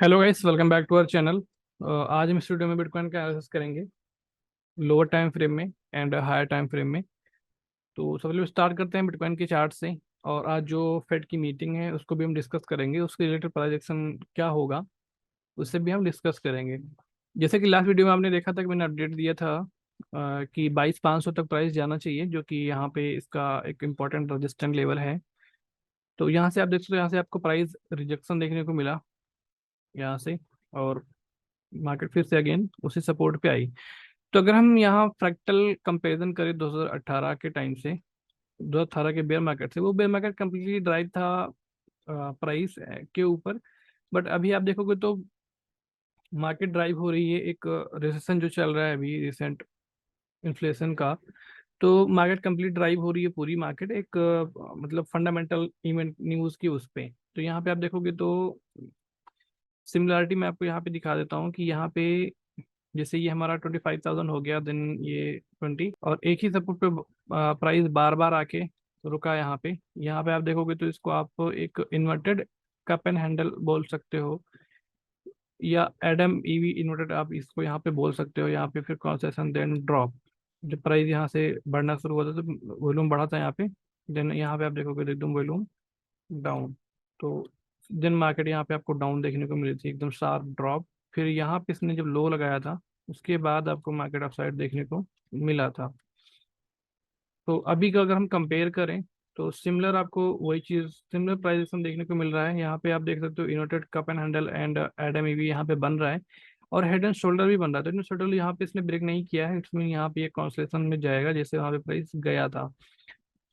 Hello guys, welcome back to our channel. आज हम इस वीडियो में बिटकॉइन का एनालिसिस करेंगे लोअर टाइम फ्रेम में एंड हायर टाइम फ्रेम में। तो सबसे पहले स्टार्ट करते हैं बिटकॉइन के चार्ट से। और आज जो फेड की मीटिंग है उसको भी हम डिस्कस करेंगे, उसके रिलेटेड प्रोजेक्शन क्या होगा उससे भी हम डिस्कस करेंगे। जैसे कि लास्ट वीडियो में आपने देखा था कि मैंने अपडेट दिया था कि 22,500 तक प्राइस जाना चाहिए, जो कि यहाँ पे इसका एक इम्पॉर्टेंट रजिस्टेंस लेवल है। तो यहाँ से आप देख सकते हो, यहाँ से आपको प्राइस रिजेक्शन देखने को मिला यहाँ से, और मार्केट फिर से अगेन उसी सपोर्ट पे आई। तो अगर हम यहाँ फ्रैक्टल कंपैरिजन करें 2018 के टाइम से, 2018 के बेयर मार्केट से, वो बेयर मार्केट कम्प्लीटली ड्राइव था प्राइस के ऊपर। बट अभी आप देखोगे तो मार्केट ड्राइव हो रही है एक रिसेशन जो चल रहा है अभी रिसेंट इन्फ्लेशन का। तो मार्केट कंप्लीट ड्राइव हो रही है, पूरी मार्केट एक मतलब फंडामेंटल इवेंट न्यूज़ की उस पे। तो यहाँ पे आप देखोगे तो सिमिलरिटी मैं आपको यहाँ पे दिखा देता हूँ कि यहाँ पे जैसे ये हमारा 25,000 हो गया, देन ये 20, और एक ही सपोर्ट पे प्राइस बार बार आके रुका यहाँ पे आप देखोगे तो इसको आप एक इन्वर्टेड कप एंड हैंडल बोल सकते हो, या एडम ईवी इन्वर्टेड आप इसको यहाँ पे बोल सकते हो। यहाँ पे फिर कंसेशन देन ड्रॉप, जब प्राइस यहाँ से बढ़ना शुरू हुआ था तो वॉल्यूम बढ़ा था यहाँ पे, देन यहाँ पे आप देखोगे तो एकदम वॉल्यूम डाउन। तो दिन मार्केट यहाँ पे आपको डाउन देखने को मिली थी, एकदम शार्प ड्रॉप। फिर यहाँ पे इसने जब लो लगाया था उसके बाद आपको मार्केट अपसाइड देखने को मिला था। तो अभी का अगर हम कंपेयर करें तो सिमिलर आपको वही चीज़, सिमिलर प्राइसेशन देखने को मिल रहा है। यहाँ पे आप देख सकते हो inverted cup and handle and Adam भी यहाँ पे बन रहा है, और हेड एंड शोल्डर भी बन रहा है। तो हेड एंड शोल्डर यहाँ पे इसने ब्रेक नहीं किया है, इसमें यहाँ पे ये कॉन्सलेशन में जाएगा जैसे वहाँ पे प्राइस गया था।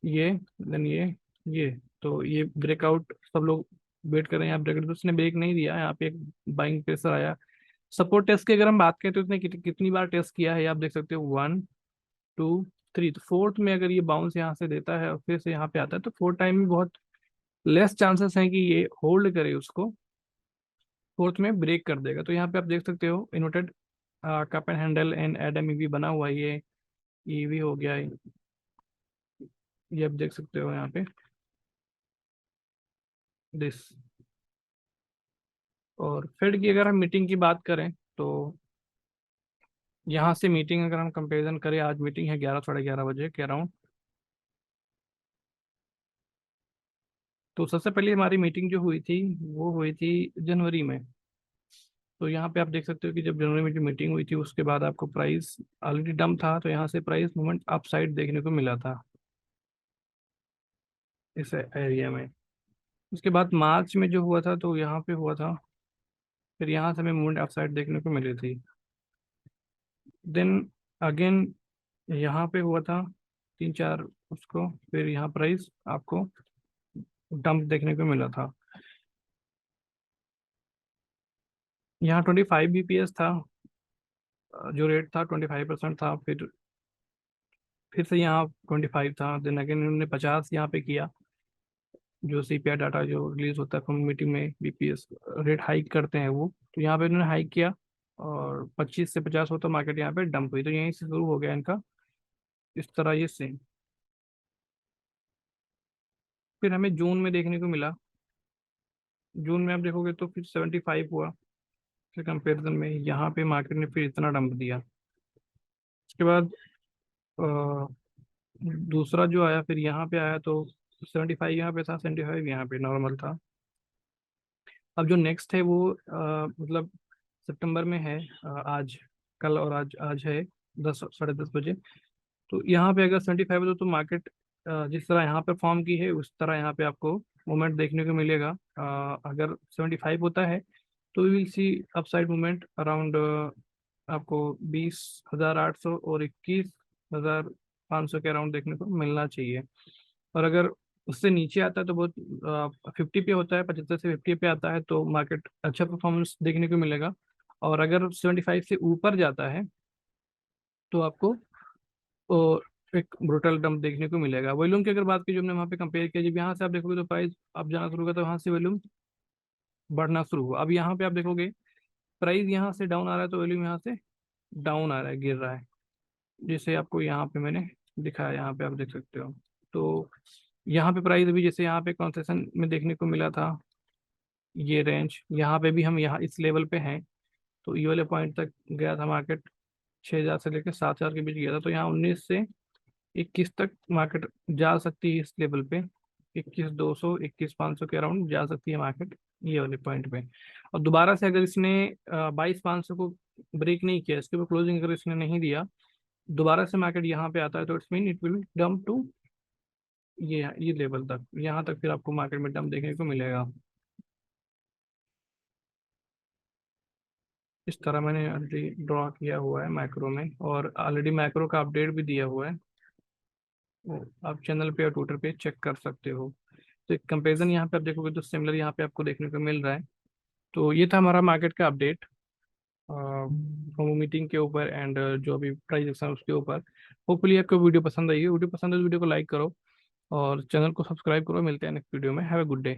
ये देन ये तो ये ब्रेकआउट सब लोग वेट कर रहे हैं। यहाँ ब्रेकआउट तो उसने ब्रेक नहीं दिया, यहाँ पे एक बाइंग प्रेशर आया। सपोर्ट टेस्ट की अगर हम बात करें तो इसने कितनी बार टेस्ट किया है आप देख सकते हो, 1 2 3। तो फोर्थ में अगर ये बाउंस यहाँ से देता है और फिर से यहाँ पे आता है तो फोर्थ टाइम में बहुत लेस चांसेस हैं कि ये होल्ड करे उसको, फोर्थ में ब्रेक कर देगा। तो यहाँ पे आप देख सकते हो inverted cup and handle and Adam EV बना हुआ है, ये ईवी हो गया है, ये आप देख सकते हो यहाँ पे दिस। और फेड की अगर हम मीटिंग की बात करें तो यहाँ से मीटिंग अगर हम कंपैरिजन करें, आज मीटिंग है 11 साढ़े 11 बजे के अराउंड। तो सबसे पहले हमारी मीटिंग जो हुई थी वो हुई थी जनवरी में। तो यहाँ पे आप देख सकते हो कि जब जनवरी में जो मीटिंग हुई थी उसके बाद आपको प्राइस ऑलरेडी डम था, तो यहाँ से प्राइस मूवमेंट अप साइड देखने को मिला था इस एरिया में। उसके बाद मार्च में जो हुआ था तो यहाँ पे हुआ था, फिर यहाँ से हमें मूवमेंट अप साइड देखने को मिली थी। देन अगेन यहाँ पे हुआ था 3 4 उसको, फिर यहाँ प्राइस आपको डंप देखने को मिला था। यहाँ 25 BPS था, जो रेट था 25% था। फिर से यहाँ 25 था, देन अगेन उन्होंने 50 यहाँ पे किया। जो CPI डाटा जो रिलीज होता है कम्युनिटी में, BPS रेट हाइक करते हैं वो, तो यहाँ पे उन्होंने हाइक किया और 25 से 50 होता मार्केट यहाँ पे डंप हुई। तो यहीं से शुरू हो गया इनका इस तरह ये सेम। फिर हमें जून में देखने को मिला, जून में आप देखोगे तो फिर 75 हुआ। फिर कंपेरिजन में यहाँ पे मार्केट ने फिर इतना डंप दिया। उसके बाद दूसरा जो आया फिर यहाँ पे आया तो 75 यहाँ पे था, 75 यहाँ पे नॉर्मल था। अब जो नेक्स्ट है वो मतलब सितंबर में है, आज कल और आज आज है 10 साढ़े 10 बजे। तो यहाँ पे अगर 75 है तो मार्केट जिस तरह यहाँ पे फॉर्म की है उस तरह यहाँ पे आपको मूवमेंट देखने को मिलेगा। अगर 75 होता है तो will see upside movement around आपको 20,800 और 21,500 के अराउंड देखने को मिलना चाहिए। और अगर उससे नीचे आता है तो बहुत 50 पे होता है, 75 से 50 पे आता है तो मार्केट अच्छा परफॉर्मेंस देखने को मिलेगा। और अगर 75 से ऊपर जाता है तो आपको एक ब्रूटल डंप देखने को मिलेगा। वॉल्यूम की अगर बात की जो हमने वहाँ पे कंपेयर किया, जब यहाँ से आप देखोगे तो प्राइस आप जाना शुरू होगा तो वहाँ से वॉल्यूम बढ़ना शुरू हुआ। अब यहाँ पे आप देखोगे प्राइस यहाँ से डाउन आ रहा है तो वॉल्यूम यहाँ से डाउन आ रहा है, गिर रहा है, जैसे आपको यहाँ पे मैंने दिखाया, यहाँ पे आप देख सकते हो। तो यहाँ पे प्राइस अभी जैसे यहाँ पे कंसेशन में देखने को मिला था ये रेंज, यहाँ पे भी हम यहाँ इस लेवल पे हैं। तो ये वाले पॉइंट तक गया था मार्केट, 6,000 से लेकर 7,000 के बीच गया था। तो यहाँ 19 से 21 तक मार्केट जा सकती है इस लेवल पे, 21,200 21,500 के अराउंड जा सकती है मार्केट ये वाले पॉइंट पे। और दोबारा से अगर इसने 22,500 को ब्रेक नहीं किया, इसके ऊपर क्लोजिंग अगर इसने नहीं दिया, दोबारा से मार्केट यहाँ पे आता है, तो it's mean it will dump to ये लेवल तक, यहाँ तक फिर आपको मार्केट में डंप देखने को मिलेगा। इस तरह मैंने ऑलरेडी ड्रॉ किया हुआ है मैक्रो में, और ऑलरेडी मैक्रो का अपडेट भी दिया हुआ है, वो आप चैनल पे और ट्विटर पे चेक कर सकते हो। तो एक कंपेरिजन यहाँ पे आप देखोगे तो सिमिलर यहाँ पे आपको देखने को मिल रहा है। तो ये था हमारा मार्केट का अपडेट प्रोमो मीटिंग के ऊपर एंड जो अभी प्राइस एक्शन उसके ऊपर। होपफुली आपको वीडियो पसंद आई है। वीडियो पसंद है तो वीडियो को लाइक करो और चैनल को सब्सक्राइब करो। मिलते हैं नेक्स्ट वीडियो में। Have a good day.